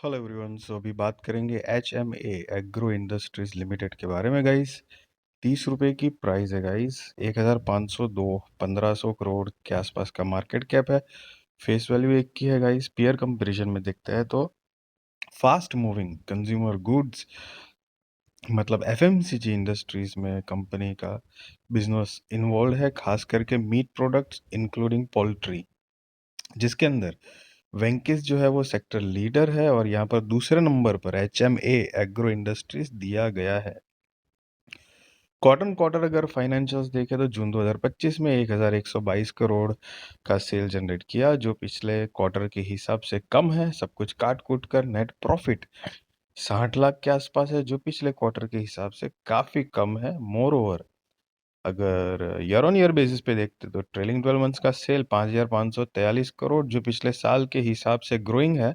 Hello everyone. सो अभी बात करेंगे HMA एग्रो इंडस्ट्रीज लिमिटेड के बारे में गाइस। 30 रुपए की प्राइस है गाइस। 1502 1500 करोड़ के आसपास का मार्केट कैप है। फेस वैल्यू एक की है गाइस। पीयर कंपैरिजन में देखते हैं तो फास्ट मूविंग कंज्यूमर गुड्स मतलब FMCG इंडस्ट्रीज में कंपनी का बिजनेस इन्वॉल्व है, खास करके मीट प्रोडक्ट्स इंक्लूडिंग पोल्ट्री, जिसके अंदर वेंकिस जो है वो सेक्टर लीडर है और यहाँ पर दूसरे नंबर पर HMA एग्रो इंडस्ट्रीज दिया गया है। क्वार्टर अगर फाइनेंशियल्स देखें तो जून 2025 में 1122 करोड़ का सेल जनरेट किया, जो पिछले क्वार्टर के हिसाब से कम है। सब कुछ काट कूट कर नेट प्रॉफिट 60 लाख के आसपास है, जो पिछले क्वार्टर के हिसाब से काफी कम है। मोर ओवर अगर ईयर ऑन ईयर बेसिस पे देखते तो ट्रेलिंग 12 मंथ्स का सेल 5,543 करोड़, जो पिछले साल के हिसाब से ग्रोइंग है।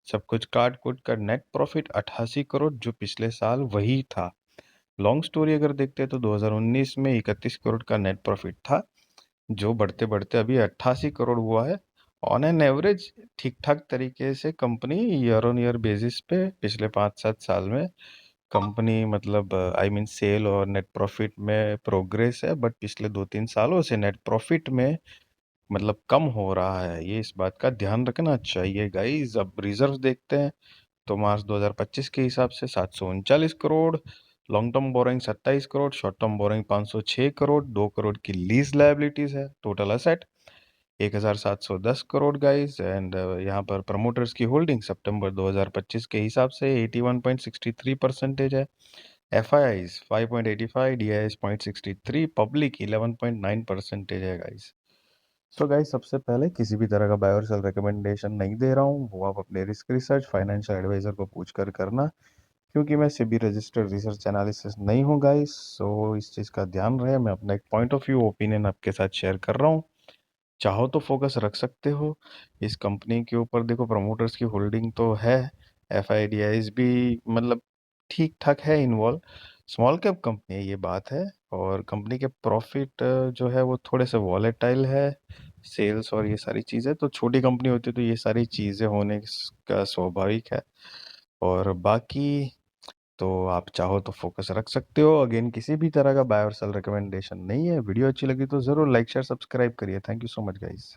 सब कुछ काट कूट कर नेट प्रॉफिट 88 करोड़, जो पिछले साल वही था। लॉन्ग स्टोरी अगर देखते तो 2019 में 31 करोड़ का नेट प्रॉफिट था, जो बढ़ते बढ़ते अभी 88 करोड़ हुआ है। ऑन एन एवरेज ठीक ठाक तरीके से company year on year basis पे पिछले 5-7 साल में कंपनी मतलब आई मीन सेल और नेट प्रॉफिट में प्रोग्रेस है, बट पिछले 2-3 सालों से नेट प्रॉफिट में मतलब कम हो रहा है। ये इस बात का ध्यान रखना चाहिए गाइस। अब रिजर्व देखते हैं तो मार्च 2025 के हिसाब से 739 crore, long term borrowing 27 crore, short term borrowing 506 crore, 2 crore की लीज लायबिलिटीज है। Total asset 1710 crore guys. And यहाँ पर प्रमोटर्स की होल्डिंग सितंबर 2025 के हिसाब से 81.63% है। FIIs 5.85, DIs 0.63, पब्लिक 11.9% है गाइस। सो गाइस, सबसे पहले किसी भी तरह का बाय और सेल रिकमेंडेशन नहीं दे रहा हूँ, वो आप अपने रिस्क रिसर्च फाइनेंशियल एडवाइजर को पूछ कर करना, क्योंकि मैं सेबी रजिस्टर्ड रिसर्च एनालिसिस नहीं हूँ गाइस। सो इस चीज़ का ध्यान रहे। मैं अपना एक पॉइंट ऑफ व्यू ओपिनियन आपके साथ शेयर कर रहा हूँ। चाहो तो फोकस रख सकते हो इस कंपनी के ऊपर। देखो, प्रमोटर्स की होल्डिंग तो है, FIDIs भी मतलब ठीक ठाक है इन्वॉल्व। स्मॉल कैप कंपनी है, ये बात है। और कंपनी के प्रॉफिट जो है वो थोड़े से वॉलेटाइल है, सेल्स और ये सारी चीज़ें। तो छोटी कंपनी होती तो ये सारी चीज़ें होने का स्वाभाविक है। और बाकी तो आप चाहो तो फोकस रख सकते हो। अगेन, किसी भी तरह का बाय और सेल रिकमेंडेशन नहीं है। वीडियो अच्छी लगी तो ज़रूर लाइक शेयर सब्सक्राइब करिए। Thank you so much guys.